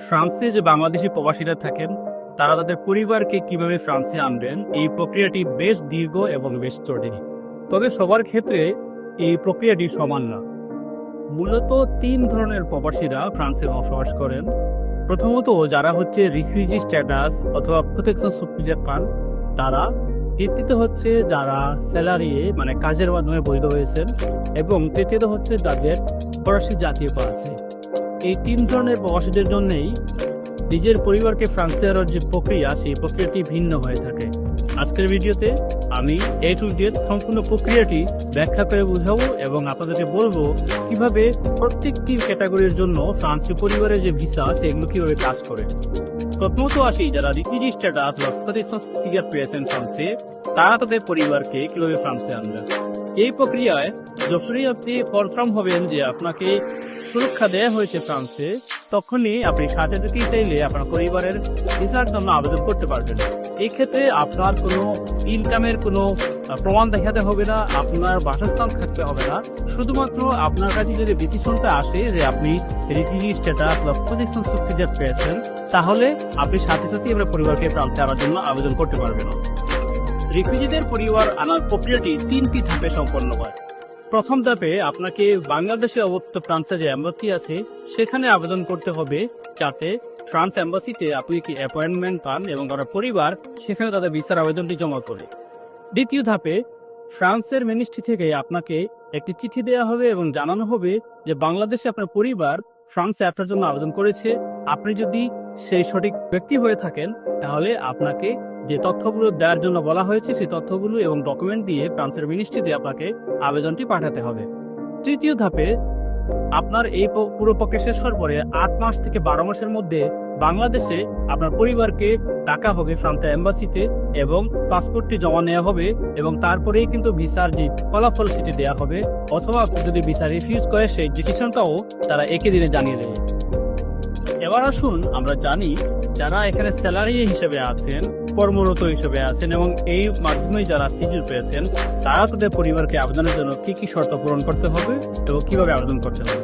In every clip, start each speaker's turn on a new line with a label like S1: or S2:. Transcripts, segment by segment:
S1: ফ্রান্সে যে বাংলাদেশি প্রবাসীরা থাকেন তারা তাদের পরিবারকে কিভাবে ফ্রান্সে আনবেন, এই প্রক্রিয়াটি বেশ দীর্ঘ এবং বেশ জটিল। তবে সবার ক্ষেত্রে এই প্রক্রিয়াটি সমান না। মূলত তিন ধরনের প্রবাসীরা ফ্রান্সে বসবাস করেন। প্রথমত যারা হচ্ছে রিফিউজি স্ট্যাটাস অথবা প্রোটেকশন সুপিরিয়র পান তারা। দ্বিতীয়ত হচ্ছে যারা স্যালারি মানে কাজের মাধ্যমে বৈধ হয়েছেন, এবং তৃতীয়ত হচ্ছে যাদের ফরাসি জাতীয়তা আছে। এই তিন ধরনের প্রবাসীদের জন্যই নিজের পরিবারকে ফ্রান্সে আনার যে প্রক্রিয়া, সেই প্রক্রিয়াটি ভিন্ন হয়ে থাকে। আজকের ভিডিওতে আমি এ টু জেড সম্পূর্ণ প্রক্রিয়াটি ব্যাখ্যা করে বুঝাবো এবং আপনাদেরকে বলবো কিভাবে প্রত্যেকটি ক্যাটাগরির জন্য ফ্রান্সীয় পরিবারের যে ভিসা সেগুলো কিভাবে কাজ করে। প্রথমত আসি যারা রিফিউজি স্ট্যাটাস বা প্রোটেকশন সুপিরিয়র পেয়েছেন ফ্রান্সে, তারা তাদের পরিবারকে কিভাবে ফ্রান্সে আনবেন। এই প্রক্রিয়ায় যখনই আপনি কনফার্ম হবেন যে আপনাকে সুরক্ষা দেওয়া হয়েছে ফ্রান্সে, তখনই আপনি সাথে থেকেই চাইলে আপনার পরিবারের ভিসার জন্য আবেদন করতে পারবেন। এই ক্ষেত্রে আপনার কোনো ইনকামের কোনো প্রমাণ দেখাতে হবে না, আপনার বাসস্থান থাকতে হবে না। শুধুমাত্র আপনার কাছে যদি ডিসিশনটা আসে যে আপনি রিফিউজি স্ট্যাটাস বা প্রোটেকশন সুপিরিয়র পেয়েছেন, তাহলে আপনি সাথে সাথে আপনার পরিবারকে ফ্রান্সে আনার জন্য আবেদন করতে পারবেন। রিফিউজিদের পরিবার আনার প্রক্রিয়াটি তিনটি ধাপে সম্পন্ন হয়। প্রথম ধাপে আপনাকে বাংলাদেশে অবস্থিত ফ্রান্সের যে এম্বাসি আছে সেখানে আবেদন করতে হবে, যাতে ফ্রান্স এম্বাসিতে আপনি কি অ্যাপয়েন্টমেন্ট পান এবং আপনার পরিবার সেখানে তাদের ভিসার আবেদনটি জমা করে। দ্বিতীয় ধাপে ফ্রান্সের মিনিস্ট্রি থেকে আপনাকে একটি চিঠি দেওয়া হবে এবং জানানো হবে যে বাংলাদেশে আপনার পরিবার ফ্রান্সে আসার জন্য আবেদন করেছে। আপনি যদি সেই সঠিক ব্যক্তি হয়ে থাকেন, তাহলে আপনাকে যে তথ্যগুলো দেওয়ার জন্য বলা হয়েছে সেই তথ্যগুলো এবং ডকুমেন্ট দিয়ে ফ্রান্সের মিনিস্ট্রিতে আপনাকে আবেদনটি পাঠাতে হবে। তৃতীয় ধাপে আপনার এই পুরো প্রক্রিয়া শেষ হওয়ার পরে 8 মাস থেকে 12 মাসের মধ্যে বাংলাদেশে আপনার পরিবারকে ডাকা হবে ফ্রান্সের এম্বাসিতে এবং পাসপোর্টটি জমা নেওয়া হবে, এবং তারপরেই কিন্তু ভিসার যে ফলাফল সেটি দেওয়া হবে, অথবা যদি ভিসা রিফিউজ করে সেই ডিসিশনটাও তারা একই দিনে জানিয়ে দেবে। এবার আসুন আমরা জানি যারা এখানে স্যালারি হিসেবে আছেন, কর্মরত হিসেবে আছেন এবং এই মাধ্যমে যারা সিজিল পেয়েছেন, তারা তাদের পরিবারকে আবেদনের জন্য কি কি শর্ত পূরণ করতে হবে এবং কিভাবে আবেদন করতে হবে।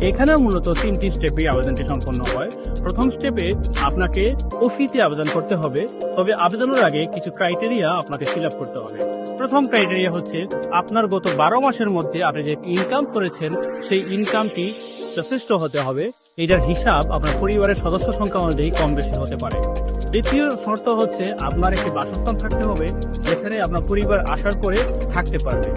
S1: এখানে মূলত তিনটি স্টেপে আবেদনটি সম্পন্ন হয়। প্রথম স্টেপে আপনাকে অফিসে আবেদন করতে হবে, তবে আবেদনের আগে কিছু ক্রাইটেরিয়া আপনাকে ফিল আপ করতে হবে। প্রথম ক্রাইটেরিয়া হচ্ছে আপনার গত 12 মাসের মধ্যে আপনি যে ইনকাম করেছেন সেই ইনকামটি যথেষ্ট হতে হবে। এটার হিসাব আপনার পরিবারের সদস্য সংখ্যা অনুযায়ী কম বেশি হতে পারে। দ্বিতীয় শর্ত হচ্ছে আপনার একটি বাসস্থান থাকতে হবে, যেখানে আপনার পরিবার আসার পরে থাকতে পারবে।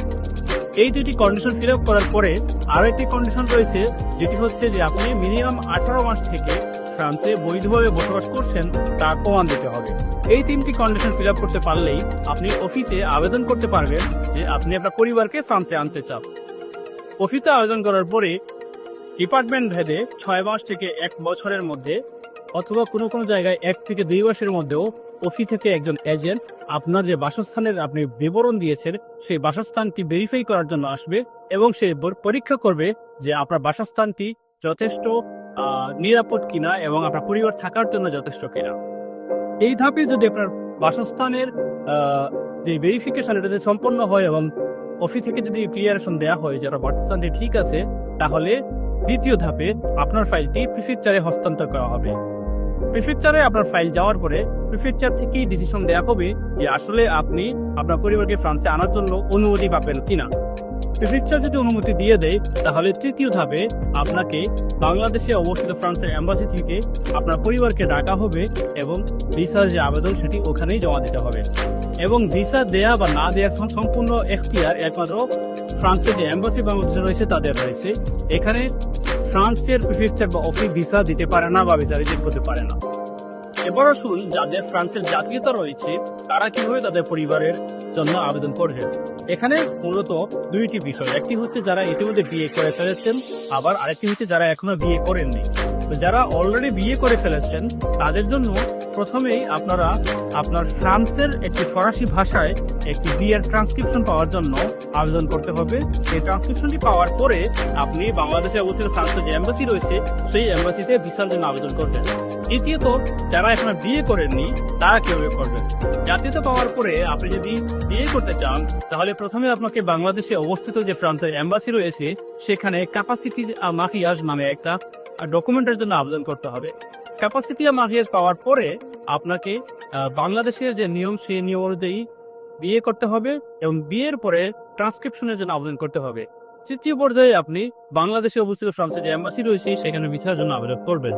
S1: এই দুটি কন্ডিশন ফিল আপ করার পরে আরো একটি কন্ডিশন রয়েছে, যেটি হচ্ছে যে আপনি মিনিমাম 18 মাস থেকে ফ্রান্সে বৈধভাবে বসবাস করছেন তার প্রমাণ দিতে হবে। এই তিনটি কন্ডিশন ফিল আপ করতে পারলেই আপনি অফিসে আবেদন করতে পারবেন যে আপনি আপনার পরিবারকে ফ্রান্সে আনতে চান। অফিসে আবেদন করার পরে ডিপার্টমেন্ট ভেদে 6 মাস থেকে 1 বছরের মধ্যে, অথবা কোনো কোনো জায়গায় 1 থেকে 2 মাসের মধ্যেও অফিস থেকে একজন এজেন্ট আপনার যে বাসস্থানের আপনি বিবরণ দিয়েছেন সেই বাসস্থানটি ভেরিফাই করার জন্য আসবে এবং সে পরীক্ষা করবে যে আপনার বাসস্থানটি যথেষ্ট নিরাপদ কিনা এবং আপনার পরিবার থাকার জন্য যথেষ্ট কিনা। এই ধাপে যদি আপনার বাসস্থানের যে ভেরিফিকেশন এটা যদি সম্পন্ন হয় এবং অফিস থেকে যদি ক্লিয়ারেশন দেওয়া হয় যে আপনার বাসস্থানটি ঠিক আছে, তাহলে দ্বিতীয় ধাপে আপনার ফাইলটি প্রিফেকচারে হস্তান্তর করা হবে। প্রিফেকচারে আপনার ফাইল যাওয়ার পরে প্রিফেকচার থেকেই ডিসিশন দেওয়া হবে যে আসলে আপনি আপনার পরিবারকে ফ্রান্সে আনার জন্য অনুমতি পাবেন কিনা। প্রিফেকচার যদি অনুমতি দিয়ে দেয়, তাহলে তৃতীয় ধাপে আপনাকে বাংলাদেশে অবস্থিত ফ্রান্সের এম্বাসি থেকে আপনার পরিবারকে ডাকা হবে এবং ভিসার যে আবেদন সেটি ওখানেই জমা দিতে হবে। এবং ভিসা দেয়া বা না দেওয়ার সম্পূর্ণ এখতিয়ার একমাত্র ফ্রান্সের যে এম্বাসি বাংলাদেশে রয়েছে তাদের রয়েছে। এখানে ফ্রান্সের প্রিফেকচার বা অফিস ভিসা দিতে পারে না বা ভিসা রিজেক্ট করতে পারে না। এবার আসুন যাদের ফ্রান্সের জাতীয়তা রয়েছে তারা কিভাবে তাদের পরিবারের জন্য আবেদন করবে। এখানে মূলত দুইটি বিষয়, একটি হচ্ছে যারা ইতিমধ্যে বিয়ে করে ফেলেছেন, আবার আরেকটি হচ্ছে যারা এখনো বিয়ে করেননি। তো যারা অলরেডি বিয়ে করে ফেলেছেন তাদের জন্য প্রথমেই আপনারা আপনার ফ্রান্সের একটি ফরাসি ভাষায় একটি বিয়ের ট্রান্সক্রিপশন পাওয়ার জন্য আবেদন করতে হবে। সেই ট্রান্সক্রিপশনটি পাওয়ার পরে আপনি বাংলাদেশে অবস্থিত ফ্রান্সের যে এম্বাসি রয়েছে সেই এম্বাসিতে ভিসার জন্য আবেদন করবেন। দ্বিতীয়ত যারা এখনো বিয়ে করেননি তারা কিভাবে করবেন। জাতীয়তা পাওয়ার পরে আপনি যদি বিয়ে করতে চান, তাহলে প্রথমে আপনাকে বাংলাদেশে অবস্থিত যে ফ্রান্সের এম্বাসি রয়েছে সেখানে ক্যাপাসিটি মাকিয়াজ নামে একটা ডকুমেন্টের জন্য আবেদন করতে হবে। ক্যাপাসিটি মার্কস পাওয়ার পরে আপনাকে বাংলাদেশের যে নিয়ম সেই নিয়ম অনুযায়ী বিএ করতে হবে এবং বিয়ের পরে ট্রান্সক্রিপশনের জন্য আবেদন করতে হবে। তৃতীয় পর্যায়ে আপনি বাংলাদেশে অবস্থিত ফ্রান্সের যে এম্বাসি রয়েছে সেখানে ভিসার জন্য আবেদন করবেন।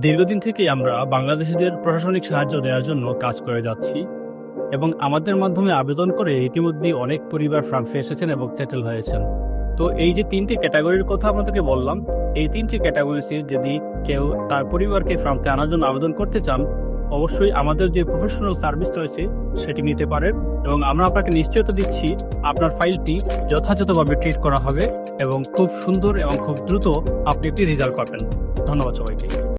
S1: দীর্ঘদিন থেকেই আমরা বাংলাদেশিদের প্রশাসনিক সাহায্য দেওয়ার জন্য কাজ করে যাচ্ছি এবং আমাদের মাধ্যমে আবেদন করে ইতিমধ্যেই অনেক পরিবার ফ্রান্সে এসেছেন এবং সেটেল হয়েছেন। তো এই যে তিনটি ক্যাটাগরির কথা আপনাদেরকে বললাম, এই তিনটি ক্যাটাগরির যদি কেউ তার পরিবারকে ফ্রান্সে আনার জন্য আবেদন করতে চান, অবশ্যই আমাদের যে প্রফেশনাল সার্ভিস রয়েছে সেটি নিতে পারেন এবং আমরা আপনাকে নিশ্চয়তা দিচ্ছি আপনার ফাইলটি যথাযথভাবে ট্রিট করা হবে এবং খুব সুন্দর এবং খুব দ্রুত আপনি একটি রেজাল্ট পাবেন। ধন্যবাদ সবাইকে।